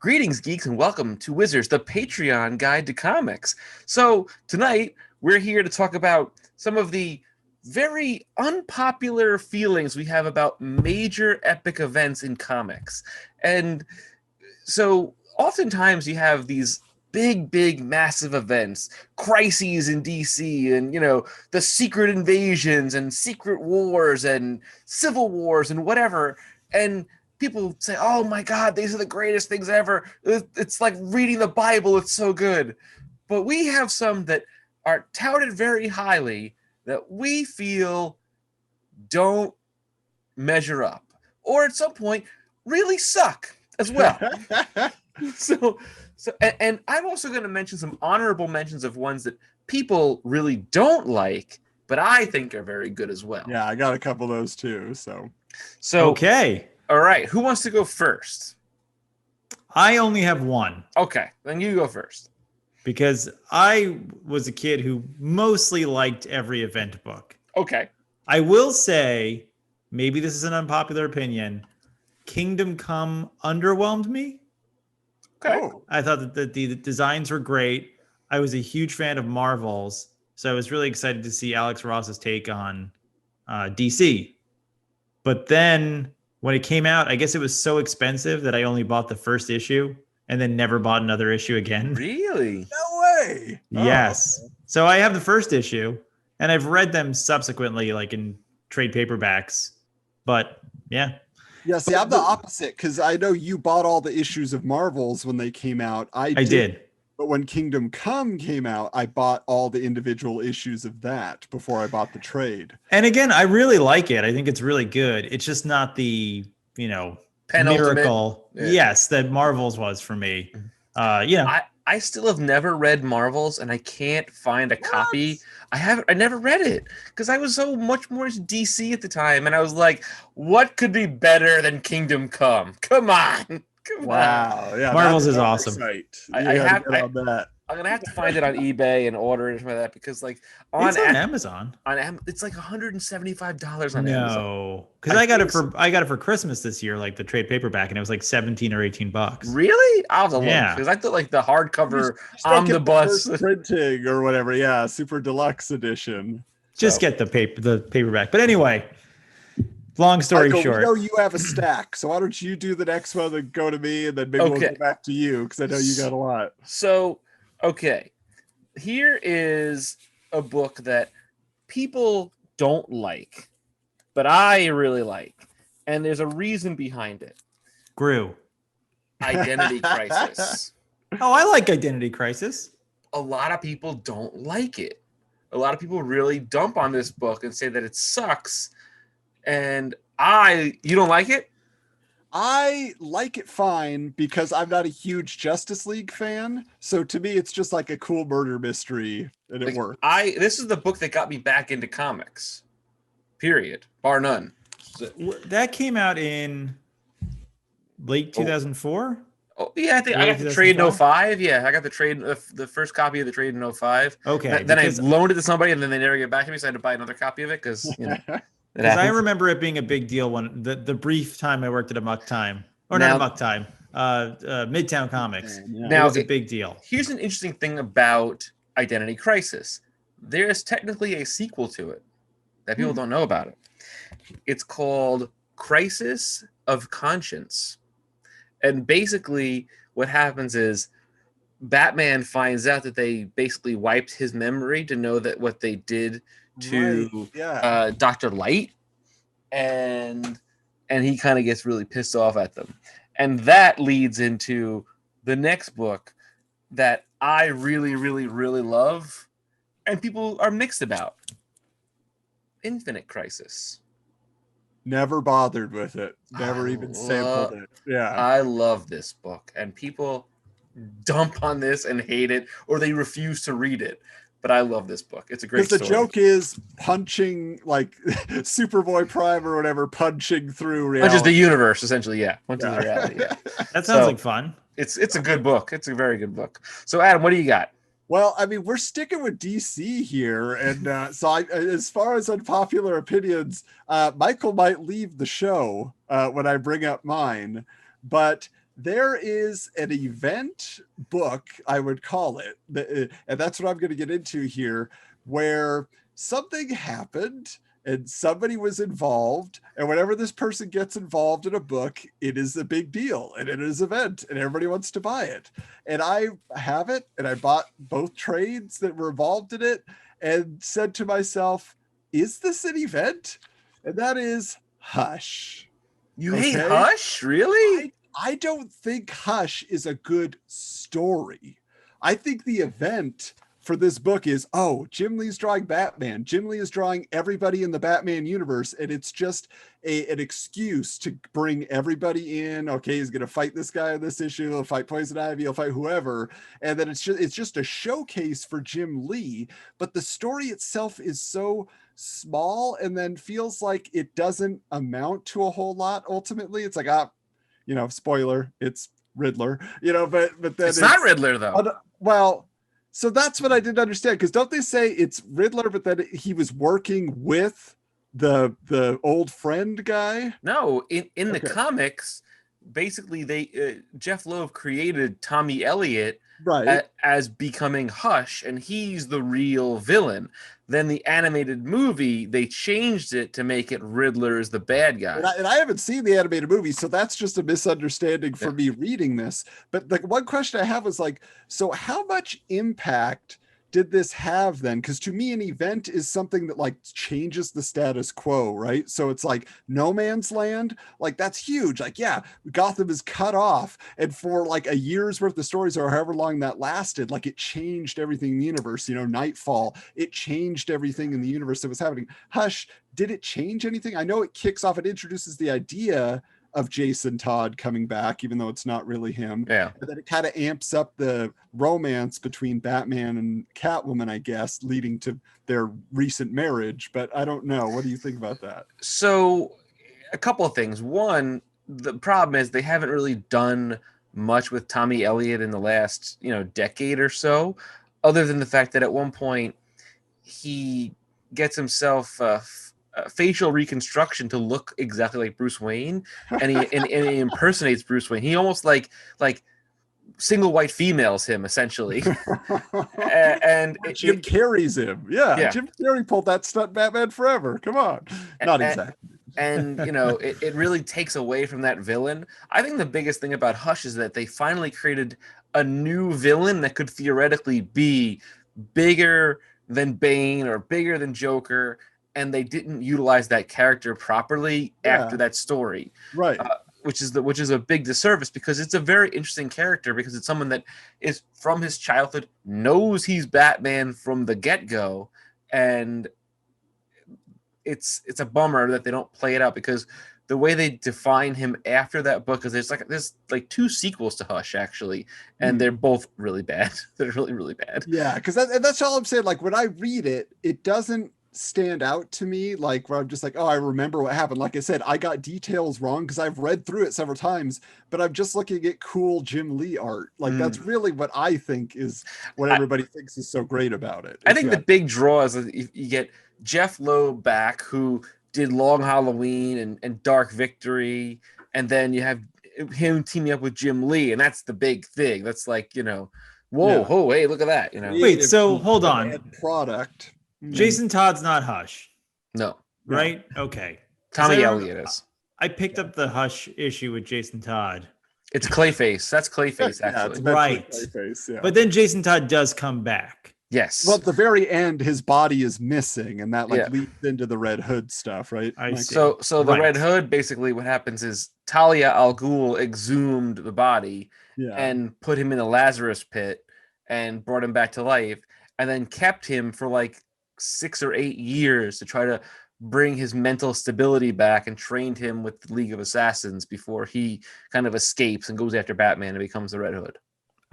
Greetings, geeks, and welcome to Wizards, the Patreon guide to comics. So, tonight, we're here to talk about some of the very unpopular feelings we have about major epic events in comics. And so, oftentimes, you have these big, massive events, crises in DC, and, the secret invasions and secret wars and civil wars and whatever. And people say, "Oh my God, these are the greatest things ever. It's like reading the Bible. It's so good." But we have some that are touted very highly that we feel don't measure up, or at some point really suck as well. So, and I'm also going to mention some honorable mentions of ones that people really don't like, but I think are very good as well. Yeah, I got a couple of those too. So okay. All right, who wants to go first? I only have one. Okay, then you go first. Because I was a kid who mostly liked every event book. Okay. I will say, maybe this is an unpopular opinion, Kingdom Come underwhelmed me. Okay. Oh. I thought that the designs were great. I was a huge fan of Marvel's, so I was really excited to see Alex Ross's take on DC. But then when it came out, I guess it was so expensive that I only bought the first issue and then never bought another issue again. Really? No way. Yes. Oh. So I have the first issue and I've read them subsequently, like in trade paperbacks. But yeah. Yeah, see, I'm the opposite because I know you bought all the issues of Marvels when they came out. I did. But when Kingdom Come came out, I bought all the individual issues of that before I bought the trade. And again, I really like it. I think it's really good. It's just not the, Penultimate. miracle. Yeah. Yes, that Marvel's was for me. I still have never read Marvel's, and I can't find a copy. I never read it because I was so much more DC at the time, and I was like, what could be better than Kingdom Come? Come on. Wow. Yeah, Marvel's is awesome. I'm gonna have to find it on eBay and order it for that because, like, it's on Amazon. It's like $175 on Amazon. No, because I got it for Christmas this year, like the trade paperback, and it was like $17 or $18. Really? I'll have to look because I thought like the hardcover omnibus printing or whatever. Yeah, super deluxe edition. Just get the paperback. But anyway. Long story short. We know you have a stack, so why don't you do the next one and go to me, and then maybe we'll go back to you because I know you got a lot. So, okay, here is a book that people don't like, but I really like, and there's a reason behind it. Gru. Identity Crisis. Oh, I like Identity Crisis. A lot of people don't like it. A lot of people really dump on this book and say that it sucks. And you don't like it? I like it fine because I'm not a huge Justice League fan. So to me, it's just like a cool murder mystery, and it works. This is the book that got me back into comics. Period. Bar none. That came out in late 2004. Oh yeah, I think I got the trade in 05. Yeah, I got the trade, the first copy of the trade in 05. Okay. Then I loaned it to somebody, and then they never get back to me, so I had to buy another copy of it because Because I remember it being a big deal when the brief time I worked at Amok Time, or not Amok Time, Midtown Comics. Now, it was a big deal. Here's an interesting thing about Identity Crisis. There is technically a sequel to it that people don't know about it. It's called Crisis of Conscience. And basically what happens is Batman finds out that they basically wiped his memory to know that what they did to Dr. Light, and he kind of gets really pissed off at them, and that leads into the next book that I really love, and people are mixed about. Infinite Crisis. Never bothered with it. Never even sampled it. Yeah, I love this book, and people dump on this and hate it, or they refuse to read it. But I love this book. It's a great story. Because the joke is punching, like Superboy Prime or whatever, punching through reality. Punches the universe, essentially, punches the reality, That sounds like fun. It's a good book. It's a very good book. So, Adam, what do you got? Well, I mean, we're sticking with DC here. And as far as unpopular opinions, Michael might leave the show when I bring up mine. But there is an event book, I would call it, and that's what I'm going to get into here, where something happened and somebody was involved, and whenever this person gets involved in a book, it is a big deal and it is an event and everybody wants to buy it. And I have it, and I bought both trades that were involved in it and said to myself, is this an event? And that is Hush. You hate Hush? Really? I don't think Hush is a good story. I think the event for this book is, oh, Jim Lee's drawing Batman. Jim Lee is drawing everybody in the Batman universe, and it's just an excuse to bring everybody in. Okay, he's going to fight this guy in this issue. He'll fight Poison Ivy. He'll fight whoever. And then it's just a showcase for Jim Lee. But the story itself is so small, and then feels like it doesn't amount to a whole lot. Ultimately, it's like, spoiler, it's Riddler, but then it's not Riddler though. Well, so that's what I didn't understand, because don't they say it's Riddler, but then he was working with the old friend guy? No, in the comics, basically Jeff Loeb created Tommy Elliott as becoming Hush, and he's the real villain. Then the animated movie, they changed it to make it Riddler is the bad guy. And I haven't seen the animated movie, so that's just a misunderstanding for me reading this. But the one question I have was like, so how much impact did this have then? Because to me, an event is something that like changes the status quo, right? So it's like No Man's Land, like that's huge. Like, yeah, Gotham is cut off, and for like a year's worth of stories or however long that lasted, like it changed everything in the universe. Nightfall, it changed everything in the universe that was happening. Hush, did it change anything? I know it kicks off, it introduces the idea of Jason Todd coming back, even though it's not really him. Yeah. But then it kind of amps up the romance between Batman and Catwoman, I guess, leading to their recent marriage. But I don't know. What do you think about that? So a couple of things. One, the problem is they haven't really done much with Tommy Elliott in the last, decade or so, other than the fact that at one point he gets himself facial reconstruction to look exactly like Bruce Wayne, and he impersonates Bruce Wayne. He almost like single white females him essentially. and Jim Carrey's him. Yeah, Jim Carrey pulled that stunt Batman Forever. Come on. Not exactly. And it really takes away from that villain. I think the biggest thing about Hush is that they finally created a new villain that could theoretically be bigger than Bane or bigger than Joker, and they didn't utilize that character properly after that story, right? Which is a big disservice, because it's a very interesting character, because it's someone that is from his childhood, knows he's Batman from the get-go, and it's a bummer that they don't play it out, because the way they define him after that book is there's like two sequels to Hush actually, and they're both really bad. They're really, really bad. Yeah, because that's all I'm saying. Like when I read it, it doesn't stand out to me, like where I'm just like, oh, I remember what happened. Like I said, I got details wrong because I've read through it several times, but I'm just looking at cool Jim Lee art. Like that's really what I think is what everybody thinks is so great about it. I think the big draw is you get Jeff Loeb back, who did Long Halloween and Dark Victory, and then you have him teaming up with Jim Lee, and that's the big thing. That's like, whoa, hey, look at that. Wait, so hold on. Product. Jason Todd's not Hush. No. Right? Okay. Tommy Elliott is. I picked up the Hush issue with Jason Todd. It's Clayface. That's Clayface, actually. Right. Clayface, yeah. But then Jason Todd does come back. Yes. Well, at the very end, his body is missing, and that leads into the Red Hood stuff, right? So the Red Hood, basically what happens is Talia al Ghul exhumed the body and put him in a Lazarus pit and brought him back to life, and then kept him for like 6 or 8 years to try to bring his mental stability back, and trained him with the League of Assassins before he kind of escapes and goes after Batman and becomes the Red Hood.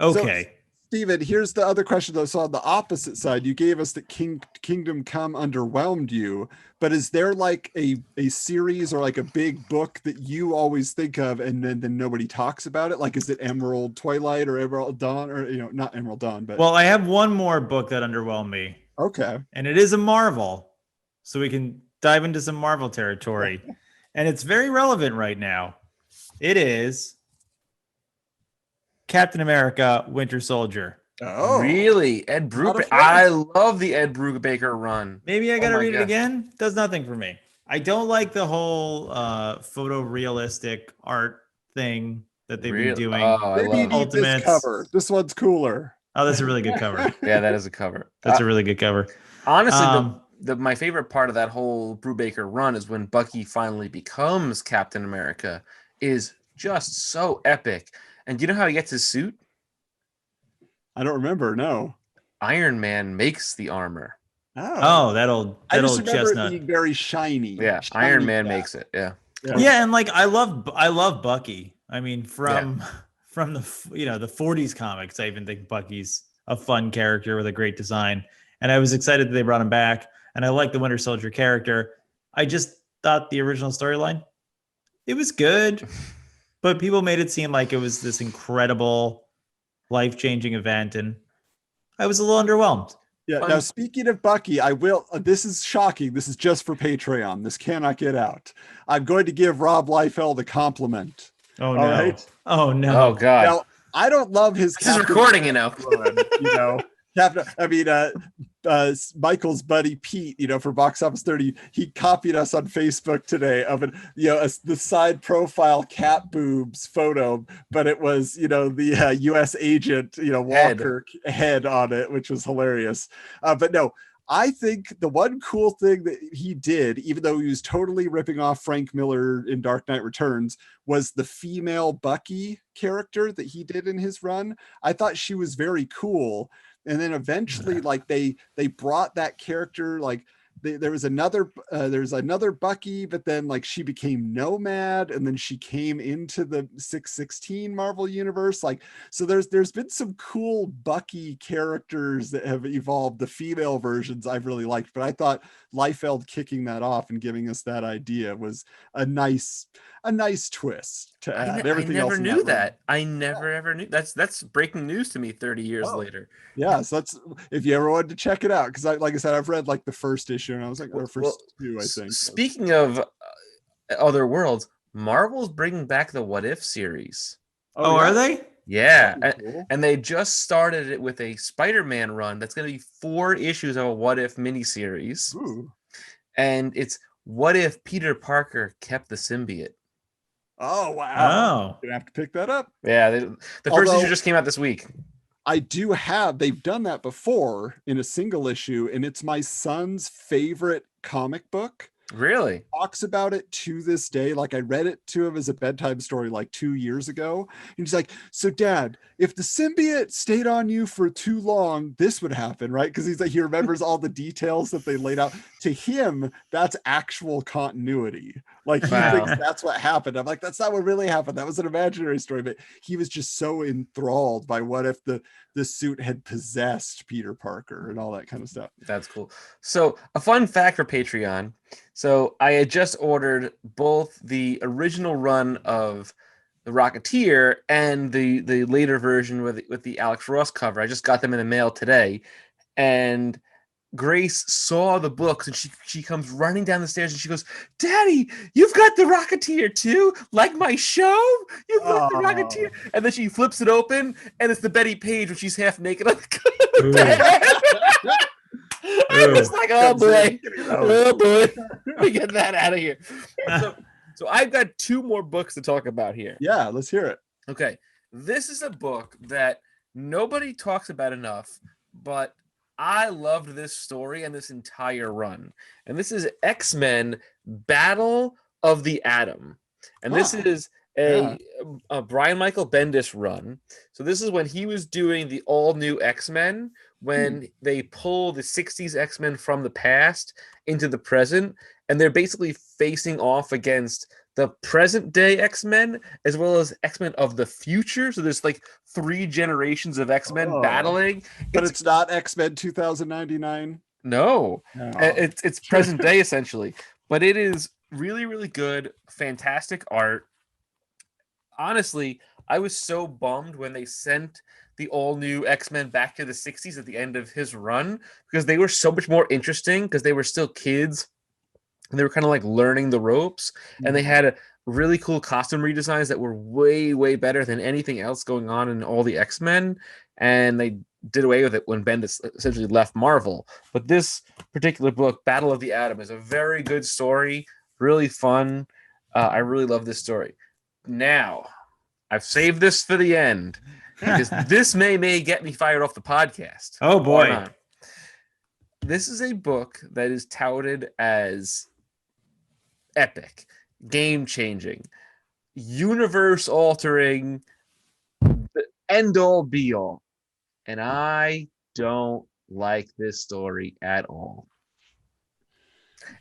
Okay. So, Steven, here's the other question though. So on the opposite side, you gave us that Kingdom Come underwhelmed you, but is there like a series or like a big book that you always think of and then nobody talks about it? Like, is it Emerald Twilight or Emerald Dawn, or not Emerald Dawn, but well, I have one more book that underwhelmed me. Okay. And it is a Marvel. So we can dive into some Marvel territory. And it's very relevant right now. It is Captain America, Winter Soldier. Oh, Really? Ed Not a Brubaker. fan. I love the Ed Brubaker run. Maybe I Oh gotta my read it gosh. again. Does nothing for me. I don't like the whole photorealistic art thing that they've been Really? doing. Oh, I maybe you love. need this Ultimates. cover. This one's cooler. Oh, that's a really good cover. Yeah, that is a cover. That's a really good cover. Honestly, Um, my favorite part of that whole Brubaker run is when Bucky finally becomes Captain America. Is just so epic. And do you know how he gets his suit? I don't remember. No. Iron Man makes the armor. oh, that old I just old remember chestnut. it being very shiny. Yeah, Shiny Iron Man cat. makes it. Yeah. Yeah, and like I love Bucky. I mean, from the the 40s comics, I even think Bucky's a fun character with a great design. And I was excited that they brought him back. And I like the Winter Soldier character. I just thought the original storyline, it was good, but people made it seem like it was this incredible, life-changing event, and I was a little underwhelmed. Yeah. Now, speaking of Bucky, I will. This is shocking. This is just for Patreon. This cannot get out. I'm going to give Rob Liefeld a compliment. Oh All no! right? Oh no! Oh God. Now, I don't love his. This is Captain recording, run, Michael's buddy Pete, for Box Office 30, he copied us on Facebook today of the side profile cat boobs photo, but it was, the U.S. agent, Walker head on it, which was hilarious. But no, I think the one cool thing that he did, even though he was totally ripping off Frank Miller in Dark Knight Returns, was the female Bucky character that he did in his run. I thought she was very cool. And then eventually, like they brought that character, like there's another Bucky, but then like she became Nomad, and then she came into the 616 Marvel universe. Like, so there's been some cool Bucky characters that have evolved. The female versions I've really liked, but I thought Liefeld kicking that off and giving us that idea was a nice twist to add. Everything I never knew that. I never ever knew. That's breaking news to me 30 years later. Yeah, so that's if you ever wanted to check it out, because like I said, I've read like the first issue, and I was like, or first two, I think. Speaking of other worlds, Marvel's bringing back the What If series. Oh, are they? Yeah, cool. And they just started it with a SpiderMan run. That's going to be 4 issues of a What If miniseries. Ooh. And it's what if Peter Parker kept the symbiote. Oh wow! Oh, gonna have to pick that up. Yeah, the first issue just came out this week. They've done that before in a single issue, and it's my son's favorite comic book. Really? Talks about it to this day. Like, I read it to him as a bedtime story like 2 years ago. And he's like, so Dad, if the symbiote stayed on you for too long, this would happen, right? Because he's like, he remembers all the details that they laid out. To him, that's actual continuity. Like, he thinks that's what happened. I'm like, that's not what really happened. That was an imaginary story. But he was just so enthralled by what if the suit had possessed Peter Parker and all that kind of stuff. That's cool. So a fun fact for Patreon. So I had just ordered both the original run of The Rocketeer and the later version with the Alex Ross cover. I just got them in the mail today. And Grace saw the books, and she comes running down the stairs, and she goes, "Daddy, you've got The Rocketeer too? Like my show? You've got The Rocketeer?" And then she flips it open, and it's the Betty Page when she's half naked on the bed. I was like, oh boy, let me get that out of here. So I've got 2 more books to talk about here. Yeah, let's hear it. Okay, this is a book that nobody talks about enough, but I loved this story and this entire run. And this is X-Men Battle of the Atom. And this is a Brian Michael Bendis run. So this is when he was doing the all-new X-Men, when they pull the 60s X-Men from the past into the present, and they're basically facing off against the present day X-Men as well as X-Men of the future. So there's like 3 generations of X-Men battling. But it's not X-Men 2099. No. It's present day essentially. But it is really, really good, fantastic art. Honestly, I was so bummed when they sent the all-new X-Men back to the 60s at the end of his run, because they were so much more interesting because they were still kids and they were kind of like learning the ropes, and they had really cool costume redesigns that were way, way better than anything else going on in all the X-Men. And they did away with it when Bendis essentially left Marvel. But this particular book, Battle of the Atom, is a very good story, really fun. I really love this story. Now, I've saved this for the end because this may get me fired off the podcast. Oh, boy. Or not. This is a book that is touted as epic, game-changing, universe-altering, end-all be-all. And I don't like this story at all.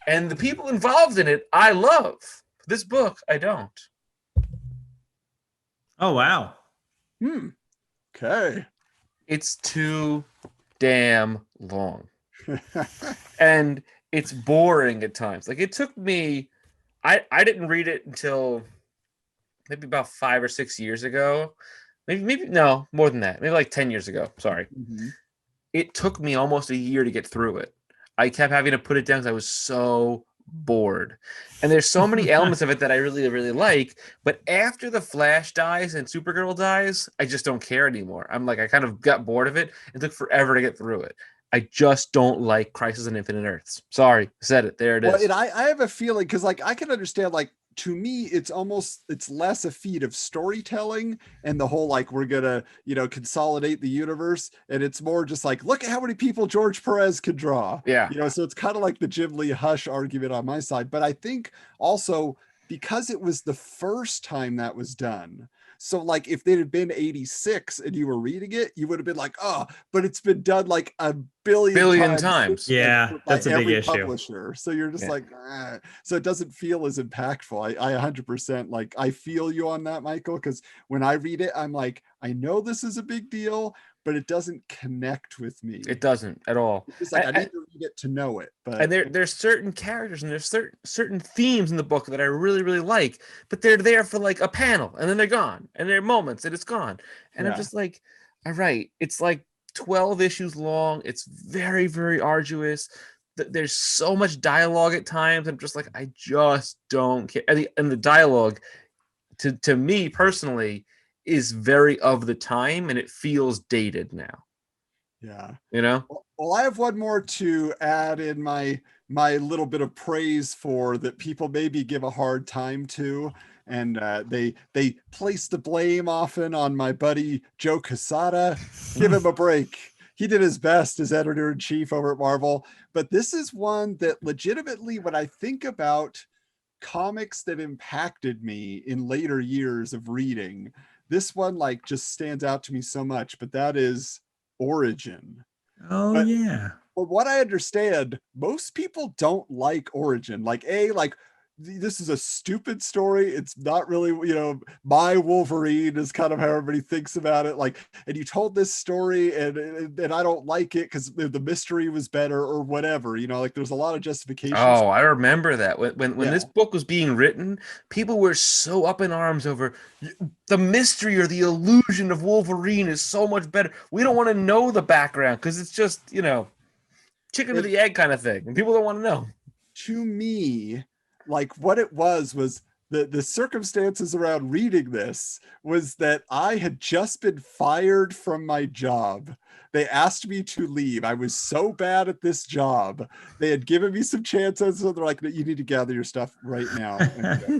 And the people involved in it, I love. This book, I don't. Oh, wow. Okay. It's too damn long. And it's boring at times. Like, it took me... I didn't read it until maybe about 5 or 6 years ago. Maybe no, more than that. Maybe like 10 years ago. Sorry. Mm-hmm. It took me almost a year to get through it. I kept having to put it down because I was so bored. And there's so many elements of it that I really, really like. But after the Flash dies and Supergirl dies, I just don't care anymore. I'm like, I kind of got bored of it. It took forever to get through it. I just don't like Crisis on Infinite Earths. Sorry, said it. There it is. Well, and I have a feeling, because like I can understand, like, to me, it's less a feat of storytelling and the whole, like, we're gonna, consolidate the universe, and it's more just like, look at how many people George Perez can draw. Yeah. So it's kind of like the Jim Lee Hush argument on my side. But I think also because it was the first time that was done. So like if it had been 86 and you were reading it, you would have been like, oh, but it's been done like a billion times. Yeah, that's a big issue. Publisher. So you're just like, so it doesn't feel as impactful. I 100% like, I feel you on that, Michael, because when I read it, I'm like, I know this is a big deal, but it doesn't connect with me. It doesn't at all. It's like I need to read it to know it. But and there's certain characters and there's certain themes in the book that I really, really like, but they're there for like a panel and then they're gone, and there are moments and it's gone. And I'm just like, all right, it's like 12 issues long. It's very, very arduous. There's so much dialogue at times. I'm just like, I just don't care. And the dialogue, to me personally, is very of the time, and it feels dated now. Yeah. Well, I have one more to add in my little bit of praise for that people maybe give a hard time to. And they place the blame often on my buddy Joe Quesada. Give him a break. He did his best as editor-in-chief over at Marvel. But this is one that legitimately, when I think about comics that impacted me in later years of reading, this one like just stands out to me so much. But that is Origin. Yeah. But what I understand, most people don't like Origin. Like this is a stupid story. It's not really, my Wolverine is kind of how everybody thinks about it. Like, and you told this story and I don't like it because the mystery was better or whatever, like there's a lot of justifications. Oh, I remember that when this book was being written, people were so up in arms over the mystery or the illusion of Wolverine is so much better. We don't want to know the background because it's just, chicken or the egg kind of thing. And people don't want to know. To me, like what it was the circumstances around reading this was that I had just been fired from my job. They asked me to leave. I was so bad at this job. They had given me some chances. So they're like, you need to gather your stuff right now.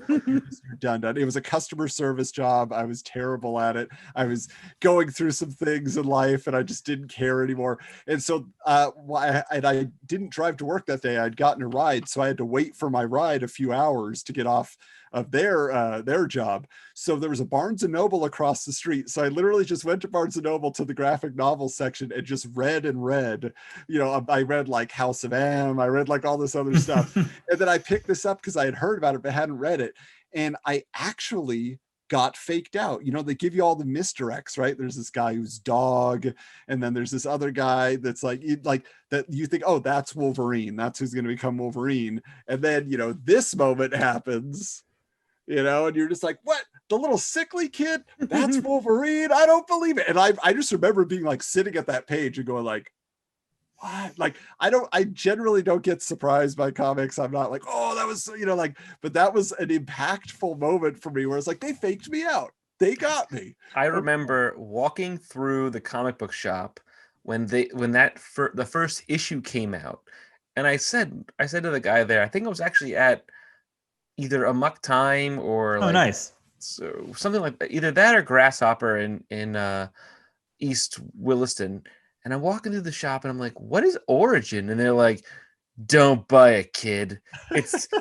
You're done. It was a customer service job. I was terrible at it. I was going through some things in life and I just didn't care anymore. And so I didn't drive to work that day. I'd gotten a ride. So I had to wait for my ride a few hours to get off of their job. So there was a Barnes and Noble across the street. So I literally just went to Barnes and Noble to the graphic novel section and just read. I read like House of M. I read like all this other stuff. And then I picked this up because I had heard about it, but hadn't read it. And I actually got faked out. They give you all the misdirects, right? There's this guy who's dog, and then there's this other guy that's like that you think, oh, that's Wolverine. That's who's going to become Wolverine. And then, this moment happens. And you're just like, what? The little sickly kid? That's Wolverine? I don't believe it. And I just remember being like sitting at that page and going like, what? Like, I generally don't get surprised by comics. I'm not like, oh, that was, like, but that was an impactful moment for me where it's like, they faked me out. They got me. I Okay. remember walking through the comic book shop when the first issue came out, and I said to the guy there, I think I was actually at either Amok Time or Oh, like nice. so something like that, either that or Grasshopper in East Williston, and I'm walking through the shop and I'm like, what is Origin? And they're like, don't buy it, kid.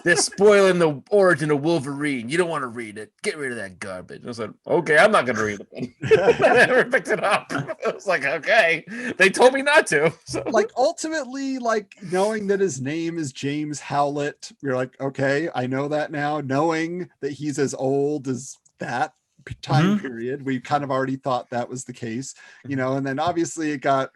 They're spoiling the origin of Wolverine. You don't want to read it. Get rid of that garbage. I said, okay, I'm not going to read it. I never picked it up. I was like, okay, they told me not to. So. Like, ultimately, like, knowing that his name is James Howlett, you're like, okay, I know that now. Knowing that he's as old as that time period, we kind of already thought that was the case, and then obviously it got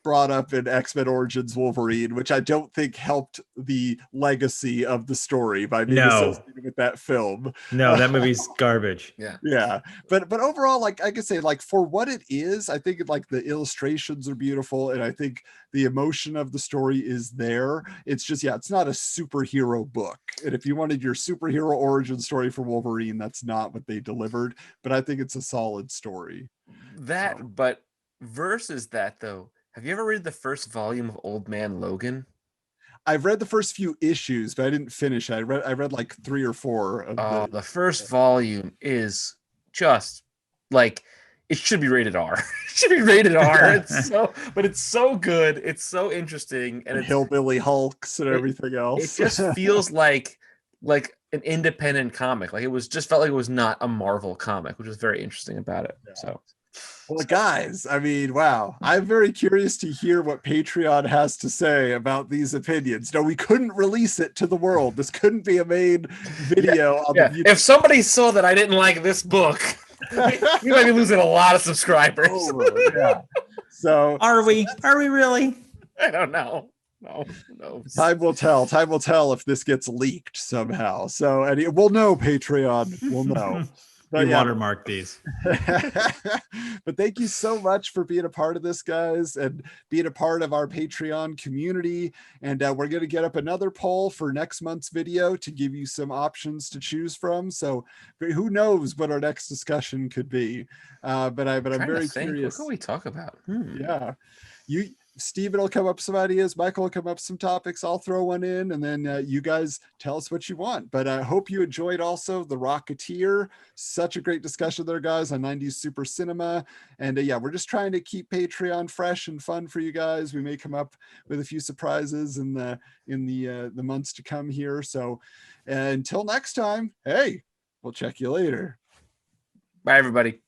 brought up in X-Men Origins Wolverine, which I don't think helped the legacy of the story by being associated with that film. No, that movie's garbage. Yeah. But overall, like I could say, like, for what it is, I think like the illustrations are beautiful, and I think the emotion of the story is there. It's just, it's not a superhero book. And if you wanted your superhero origin story for Wolverine, that's not what they delivered. But I think it's a solid story. But versus that though, have you ever read the first volume of Old Man Logan? I've read the first few issues, but I didn't finish. I read like 3 or 4 of the first volume is just like, it should be rated R. It should be rated R. But it's so good. It's so interesting, and it's hillbilly hulks and everything else. It just feels like an independent comic. Like felt like it was not a Marvel comic, which was very interesting about it. So. Well, guys, I mean, wow. I'm very curious to hear what Patreon has to say about these opinions. No, we couldn't release it to the world. This couldn't be a main video on the YouTube. If somebody saw that I didn't like this book, we might be losing a lot of subscribers. Yeah. So are we really? I don't know. No. Time will tell. Time will tell if this gets leaked somehow. So, and we'll know, Patreon. We'll know. But watermark these. But thank you so much for being a part of this, guys, and being a part of our Patreon community. And we're going to get up another poll for next month's video to give you some options to choose from. So who knows what our next discussion could be. But I'm very curious. What can we talk about? Yeah. Steven will come up with some ideas. Michael will come up with some topics. I'll throw one in, and then you guys tell us what you want. But I hope you enjoyed also The Rocketeer. Such a great discussion there, guys, on 90s Super Cinema. And we're just trying to keep Patreon fresh and fun for you guys. We may come up with a few surprises in the months to come here. So until next time, hey, we'll check you later. Bye, everybody.